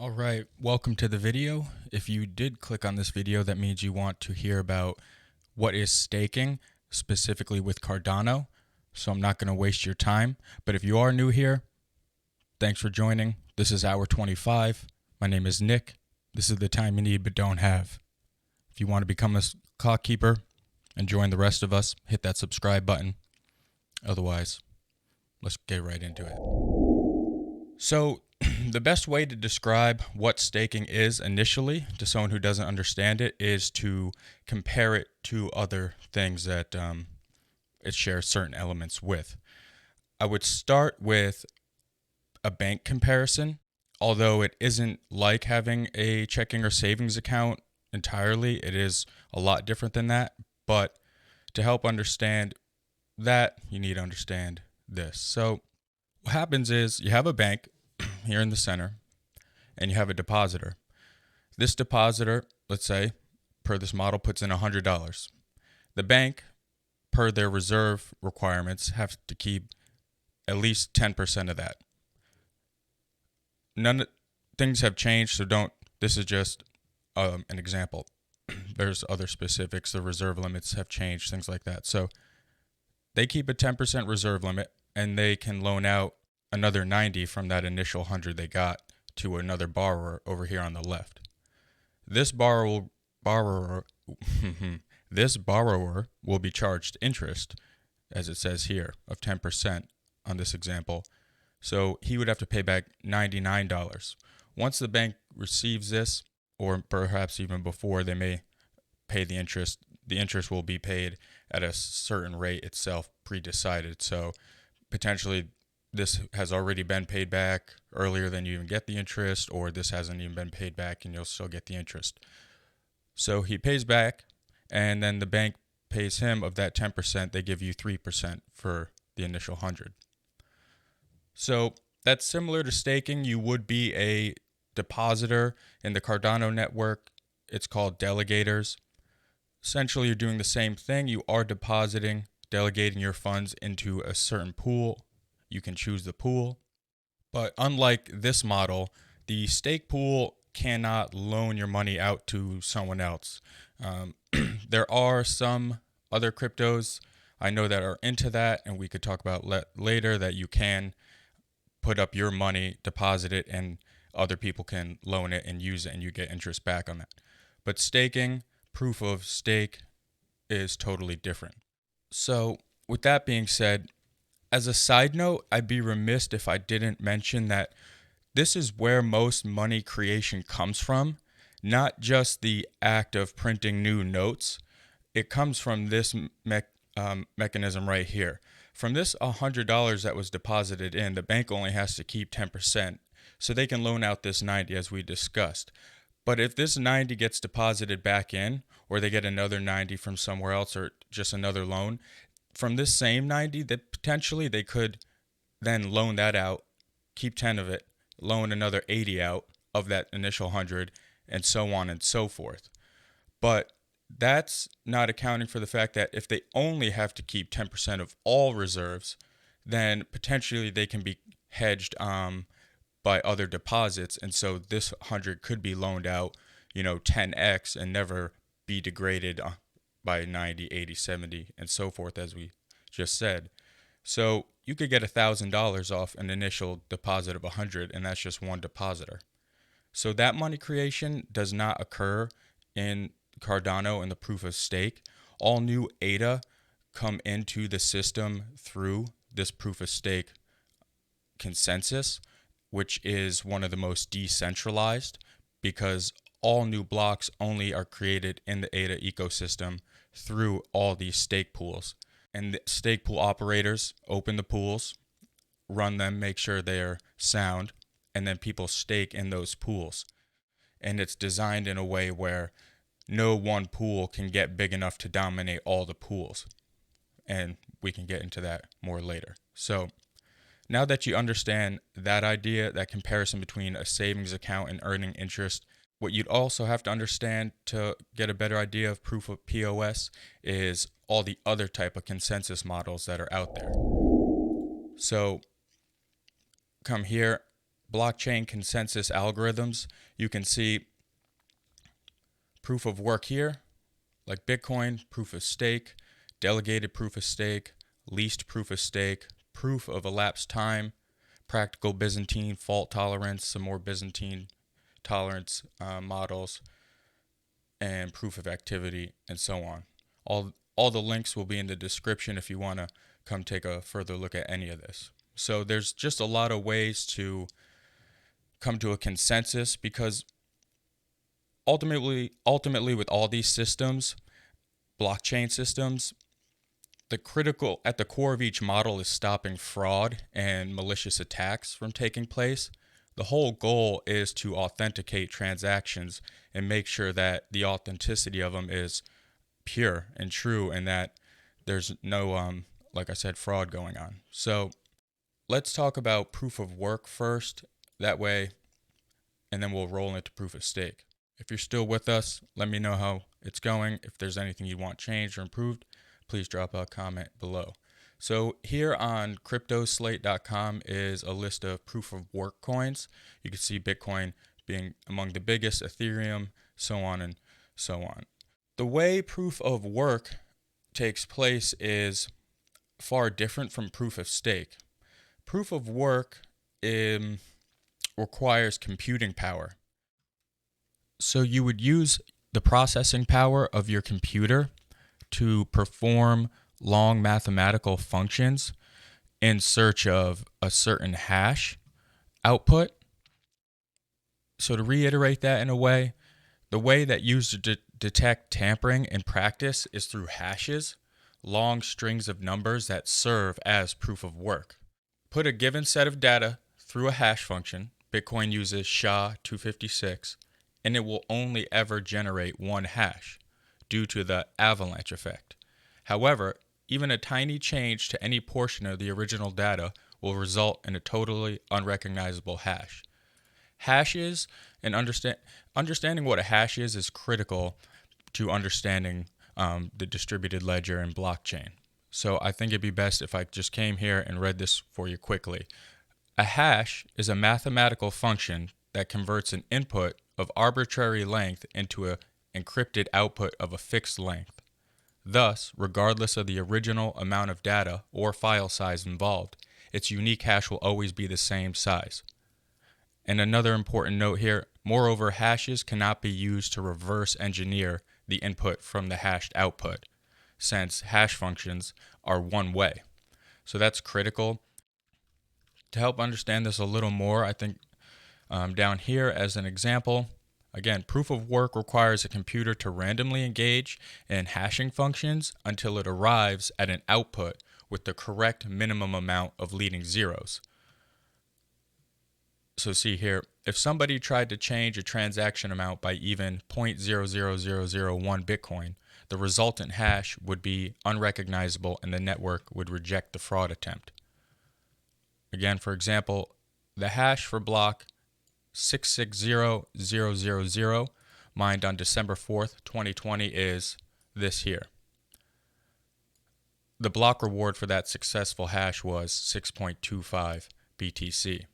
All right, welcome to the video. If you did click on this video, that means you want to hear about what is staking, specifically with Cardano. So I'm not going to waste your time. But if you are new here, thanks for joining. This is hour 25. My name is Nick. This is the time you need but don't have. If you want to become a clock keeper and join the rest of us, hit that subscribe button. Otherwise, let's get right into it. So the best way to describe what staking is initially to someone who doesn't understand it is to compare it to other things that it shares certain elements with. I would start with a bank comparison, although it isn't like having a checking or savings account entirely. It is a lot different than that. But to help understand that, you need to understand this. So what happens is you have a bank here in the center, and you have a depositor. This depositor, let's say, per this model, puts in $100. The bank, per their reserve requirements, have to keep at least 10% of that. Things have changed, so don't. This is just an example. There's other specifics. The reserve limits have changed, things like that. So they keep a 10% reserve limit, and they can loan out another 90 from that initial 100 they got to another borrower over here on the left. This borrower will be charged interest, as it says here, of 10% on this example. So he would have to pay back $99. Once the bank receives this, or perhaps even before, they may pay the interest. The interest will be paid at a certain rate itself, pre-decided. So potentially this has already been paid back earlier than you even get the interest, or this hasn't even been paid back and you'll still get the interest. So he pays back, and then the bank pays him of that 10%. They give you 3% for the initial 100. So that's similar to staking. You would be a depositor in the Cardano network. It's called delegators. Essentially, you're doing the same thing. You are delegating your funds into a certain pool. You can choose the pool. But unlike this model, the stake pool cannot loan your money out to someone else. There are some other cryptos I know that are into that, and we could talk about later, that you can put up your money, deposit it, and other people can loan it and use it, and you get interest back on that. But staking, proof of stake, is totally different. So with that being said, as a side note, I'd be remiss if I didn't mention that this is where most money creation comes from, not just the act of printing new notes. It comes from this mechanism right here. From this $100 that was deposited in, the bank only has to keep 10%, so they can loan out this 90 as we discussed. But if this 90 gets deposited back in, or they get another 90 from somewhere else, or just another loan, from this same 90, that potentially they could then loan that out, keep 10 of it, loan another 80 out of that initial 100, and so on and so forth. But that's not accounting for the fact that if they only have to keep 10% of all reserves, then potentially they can be hedged by other deposits. And so this 100 could be loaned out, 10x and never be degraded by 90, 80, 70, and so forth, as we just said. So you could get $1,000 off an initial deposit of 100, and that's just one depositor. So that money creation does not occur in Cardano and the proof of stake. All new ADA come into the system through this proof of stake consensus, which is one of the most decentralized, because all new blocks only are created in the ADA ecosystem through all these stake pools. And the stake pool operators open the pools, run them, make sure they're sound, and then people stake in those pools. And it's designed in a way where no one pool can get big enough to dominate all the pools. And we can get into that more later. So now that you understand that idea, that comparison between a savings account and earning interest, what you'd also have to understand to get a better idea of proof of POS is all the other type of consensus models that are out there. So come here, blockchain consensus algorithms, you can see proof of work here, like Bitcoin, proof of stake, delegated proof of stake, least proof of stake, proof of elapsed time, practical Byzantine, fault tolerance, some more Byzantine tolerance models, and proof of activity, and so on. All the links will be in the description if you want to come take a further look at any of this. So there's just a lot of ways to come to a consensus, because ultimately with all these systems, blockchain systems, the critical at the core of each model is stopping fraud and malicious attacks from taking place. The whole goal is to authenticate transactions and make sure that the authenticity of them is pure and true, and that there's no, like I said, fraud going on. So let's talk about proof of work first, that way, and then we'll roll into proof of stake. If you're still with us, let me know how it's going. If there's anything you want changed or improved, please drop a comment below. So here on cryptoslate.com is a list of proof of work coins. You can see Bitcoin being among the biggest, Ethereum, so on and so on. The way proof of work takes place is far different from proof of stake. Proof of work requires computing power. So you would use the processing power of your computer to perform long mathematical functions in search of a certain hash output. So to reiterate that in a way, the way that users detect tampering in practice is through hashes, long strings of numbers that serve as proof of work. Put a given set of data through a hash function, Bitcoin uses SHA-256, and it will only ever generate one hash due to the avalanche effect. However, even a tiny change to any portion of the original data will result in a totally unrecognizable hash. Hashes and understanding what a hash is critical to understanding the distributed ledger and blockchain. So I think it'd be best if I just came here and read this for you quickly. A hash is a mathematical function that converts an input of arbitrary length into an encrypted output of a fixed length. Thus, regardless of the original amount of data or file size involved, its unique hash will always be the same size. And another important note here, moreover, hashes cannot be used to reverse engineer the input from the hashed output, since hash functions are one way. So that's critical. To help understand this a little more, I think down here as an example, again, proof of work requires a computer to randomly engage in hashing functions until it arrives at an output with the correct minimum amount of leading zeros. So see here, if somebody tried to change a transaction amount by even 0.00001 Bitcoin, the resultant hash would be unrecognizable and the network would reject the fraud attempt. Again, for example, the hash for block 660000 mined on December 4th, 2020 is this here. The block reward for that successful hash was 6.25 BTC.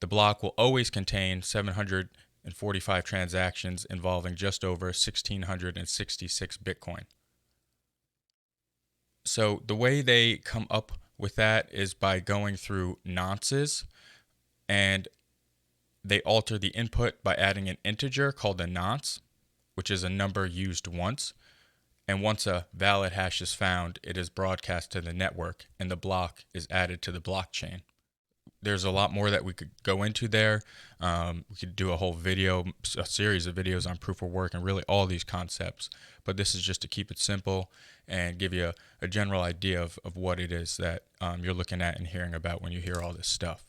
The block will always contain 745 transactions involving just over 1,666 Bitcoin. So the way they come up with that is by going through nonces, and they alter the input by adding an integer called a nonce, which is a number used once. And once a valid hash is found, it is broadcast to the network and the block is added to the blockchain. There's a lot more that we could go into there. We could do a whole video, a series of videos on proof of work and really all these concepts. But this is just to keep it simple and give you a general idea of what it is that you're looking at and hearing about when you hear all this stuff.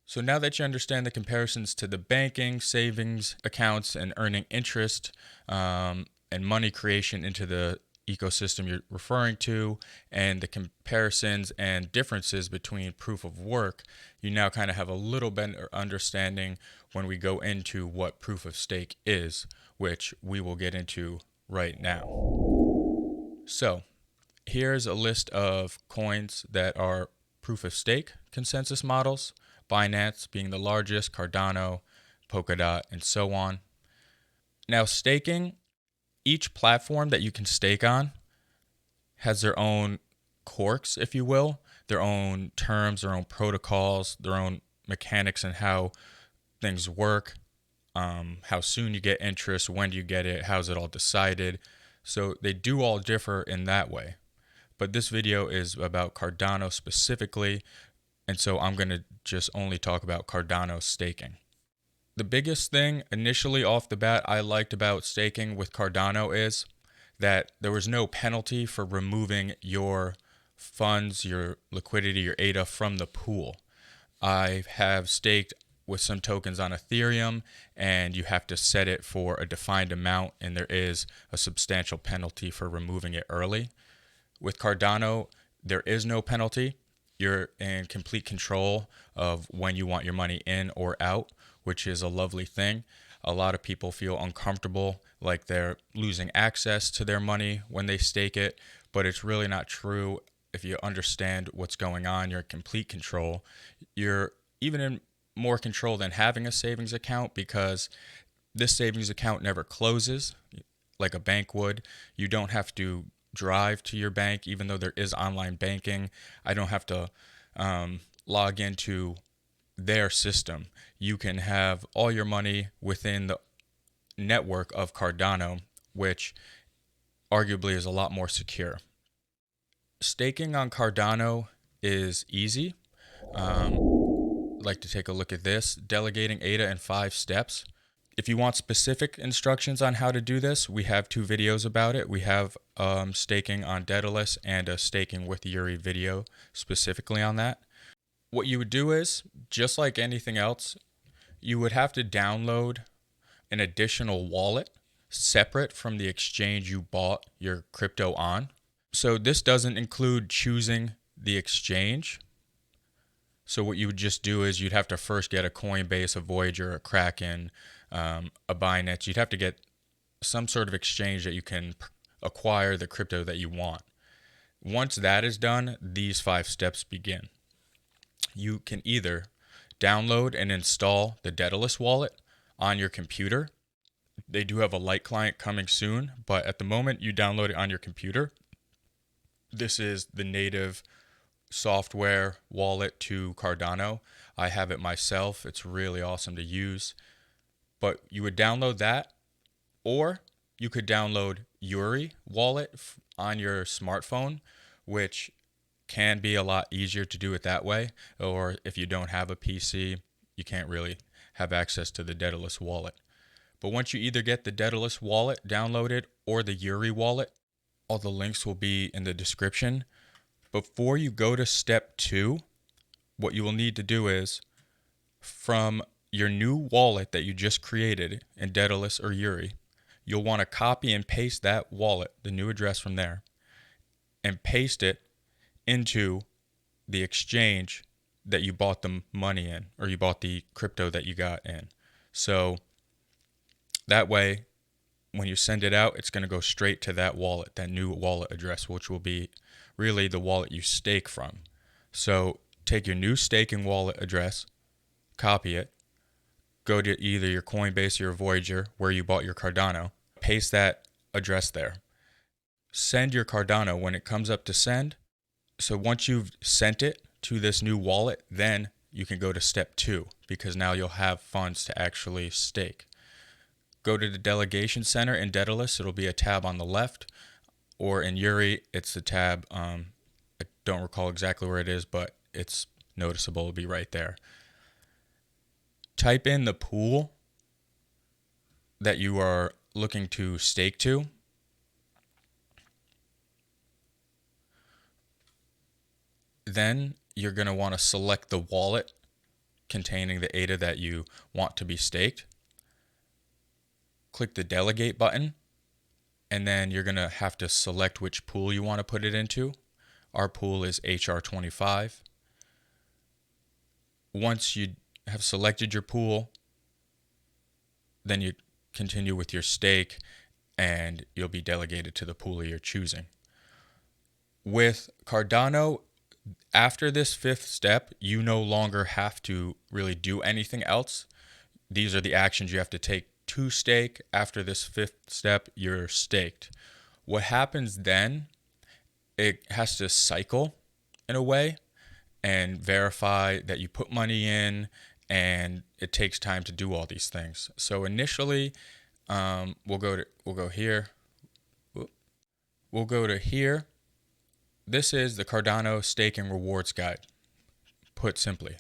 So now that you understand the comparisons to the banking, savings accounts, and earning interest and money creation into the ecosystem you're referring to, and the comparisons and differences between proof of work, you now kind of have a little better understanding when we go into what proof of stake is, which we will get into right now. So here's a list of coins that are proof of stake consensus models. Binance being the largest, Cardano, Polkadot, and so on. Now, staking, each platform that you can stake on has their own quirks, if you will, their own terms, their own protocols, their own mechanics, and how things work, how soon you get interest, when do you get it, how's it all decided. So they do all differ in that way. But this video is about Cardano specifically, and so I'm going to just only talk about Cardano staking. The biggest thing initially off the bat I liked about staking with Cardano is that there was no penalty for removing your funds, your liquidity, your ADA from the pool. I have staked with some tokens on Ethereum, and you have to set it for a defined amount, and there is a substantial penalty for removing it early. With Cardano, there is no penalty. You're in complete control of when you want your money in or out, which is a lovely thing. A lot of people feel uncomfortable, like they're losing access to their money when they stake it, but it's really not true. If you understand what's going on, you're in complete control. You're even in more control than having a savings account, because this savings account never closes like a bank would. You don't have to drive to your bank, even though there is online banking. I don't have to log into their system. You can have all your money within the network of Cardano, which arguably is a lot more secure. Staking on Cardano is easy. I'd like to take a look at this. Delegating ADA in 5 steps. If you want specific instructions on how to do this, we have 2 videos about it. We have staking on Daedalus and a staking with Yuri video specifically on that. What you would do is, just like anything else, you would have to download an additional wallet separate from the exchange you bought your crypto on. So this doesn't include choosing the exchange. So what you would just do is you'd have to first get a Coinbase, a Voyager, a Kraken, a Binance. You'd have to get some sort of exchange that you can acquire the crypto that you want. Once that is done, these 5 steps begin. You can either download and install the Daedalus wallet on your computer. They do have a light client coming soon, but at the moment you download it on your computer. This is the native software wallet to Cardano. I have it myself. It's really awesome to use. But you would download that, or you could download Yuri wallet on your smartphone, which can be a lot easier to do it that way. Or if you don't have a PC, you can't really have access to the Daedalus wallet. But once you either get the Daedalus wallet downloaded or the Yuri wallet, all the links will be in the description. Before you go to step 2, what you will need to do is, from your new wallet that you just created in Daedalus or Yuri, you'll want to copy and paste that wallet, the new address from there, and paste it into the exchange that you bought the money in, or you bought the crypto that you got in. So that way, when you send it out, it's going to go straight to that wallet, that new wallet address, which will be really the wallet you stake from. So take your new staking wallet address, copy it, go to either your Coinbase or your Voyager where you bought your Cardano, paste that address there. Send your Cardano when it comes up to send. So once you've sent it to this new wallet, then you can go to step 2, because now you'll have funds to actually stake. Go to the delegation center in Daedalus. It'll be a tab on the left, or in Yuri, it's the tab. I don't recall exactly where it is, but it's noticeable. It'll be right there. Type in the pool that you are looking to stake to. Then you're going to want to select the wallet containing the ADA that you want to be staked. Click the delegate button, and then you're going to have to select which pool you want to put it into. Our pool is HR25. Once you have selected your pool, then you continue with your stake, and you'll be delegated to the pool you're choosing. With Cardano, After this fifth step, you no longer have to really do anything else. These are the actions you have to take to stake. After this fifth step, you're staked. What happens then, it has to cycle in a way and verify that you put money in, and it takes time to do all these things. So initially, we'll go here. We'll go to here. This is the Cardano staking rewards guide, put simply.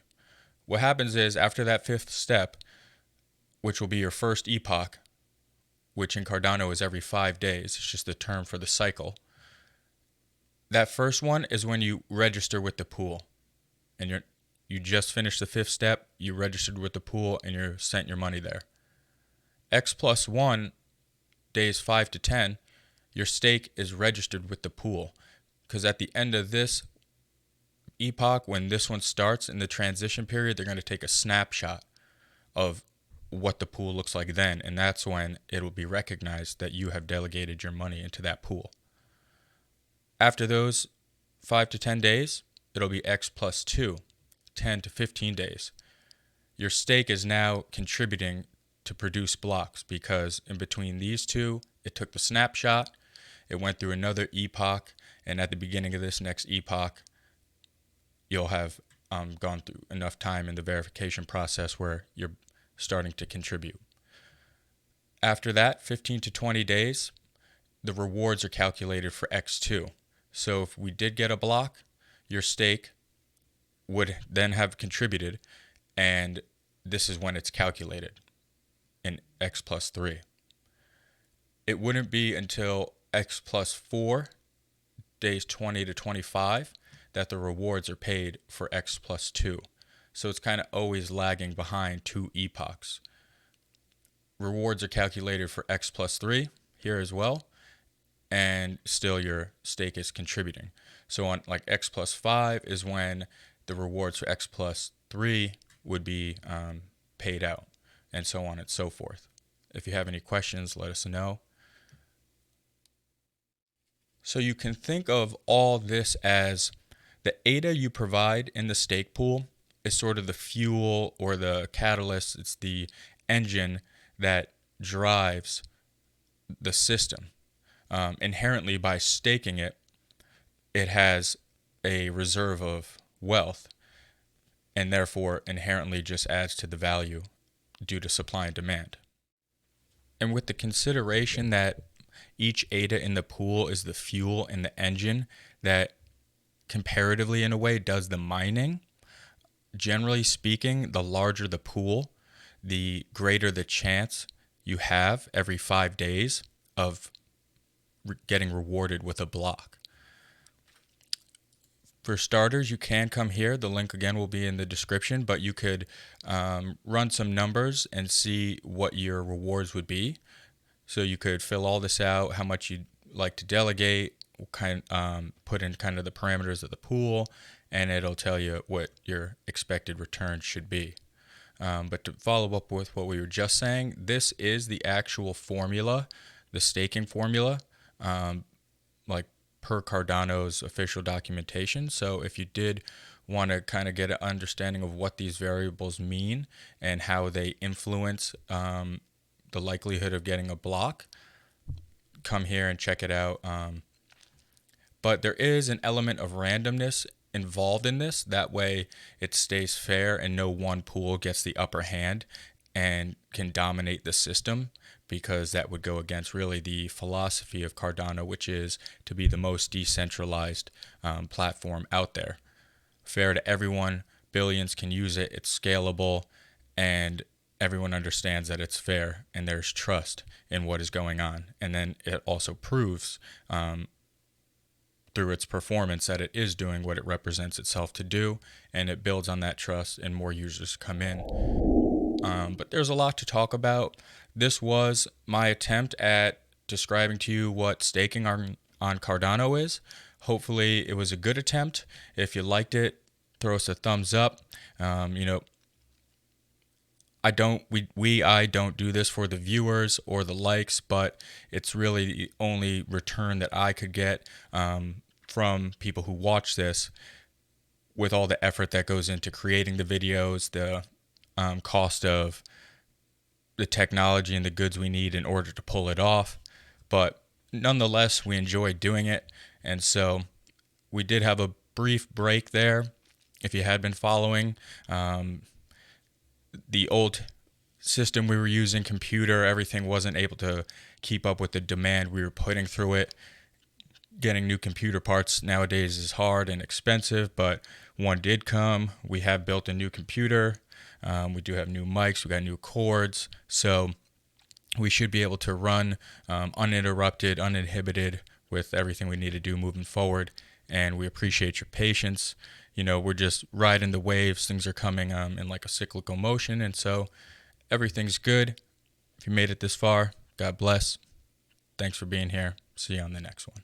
What happens is after that fifth step, which will be your first epoch, which in Cardano is every 5 days, it's just the term for the cycle. That first one is when you register with the pool, and you just finished the fifth step, you registered with the pool, and you're sent your money there. X+1, days 5 to 10, your stake is registered with the pool, because at the end of this epoch, when this one starts in the transition period, they're going to take a snapshot of what the pool looks like then, and that's when it will be recognized that you have delegated your money into that pool. After those 5 to 10 days, it'll be X+2, 10 to 15 days. Your stake is now contributing to produce blocks, because in between these two, it took the snapshot, it went through another epoch, and at the beginning of this next epoch, you'll have gone through enough time in the verification process where you're starting to contribute. After that, 15 to 20 days, the rewards are calculated for X2. So if we did get a block, your stake would then have contributed, and this is when it's calculated in X+3. It wouldn't be until X+4, days 20 to 25, that the rewards are paid for X+2. So it's kind of always lagging behind 2 epochs. Rewards are calculated for X+3 here as well, and still your stake is contributing. So on like X+5 is when the rewards for X+3 would be paid out, and so on and so forth. If you have any questions, let us know. So you can think of all this as the ADA you provide in the stake pool is sort of the fuel or the catalyst. It's the engine that drives the system. Inherently, by staking it, it has a reserve of wealth, and therefore inherently just adds to the value due to supply and demand. And with the consideration that each ADA in the pool is the fuel and the engine that comparatively in a way does the mining, generally speaking, the larger the pool, the greater the chance you have every 5 days of getting rewarded with a block. For starters, you can come here. The link again will be in the description, but you could run some numbers and see what your rewards would be. So you could fill all this out, how much you'd like to delegate, put in kind of the parameters of the pool, and it'll tell you what your expected return should be. But to follow up with what we were just saying, this is the actual formula, the staking formula, like per Cardano's official documentation. So if you did want to kind of get an understanding of what these variables mean and how they influence the likelihood of getting a block, come here and check it out. But there is an element of randomness involved in this. That way it stays fair and no one pool gets the upper hand and can dominate the system, because that would go against really the philosophy of Cardano, which is to be the most decentralized platform out there. Fair to everyone, billions can use it, it's scalable, and everyone understands that it's fair and there's trust in what is going on. And then it also proves through its performance that it is doing what it represents itself to do, and it builds on that trust and more users come in. But there's a lot to talk about. This was my attempt at describing to you what staking on Cardano is. Hopefully it was a good attempt. If you liked it, throw us a thumbs up. I don't do this for the viewers or the likes, but it's really the only return that I could get from people who watch this. with all the effort that goes into creating the videos, the cost of the technology and the goods we need in order to pull it off. But nonetheless, we enjoy doing it. And so we did have a brief break there. If you had been following, the old system we were using, computer, everything wasn't able to keep up with the demand we were putting through it. Getting new computer parts nowadays is hard and expensive, but one did come. We have built a new computer. We do have new mics. We got new cords. So we should be able to run uninterrupted, uninhibited with everything we need to do moving forward. And we appreciate your patience. We're just riding the waves. Things are coming in like a cyclical motion. And so everything's good. If you made it this far, God bless. Thanks for being here. See you on the next one.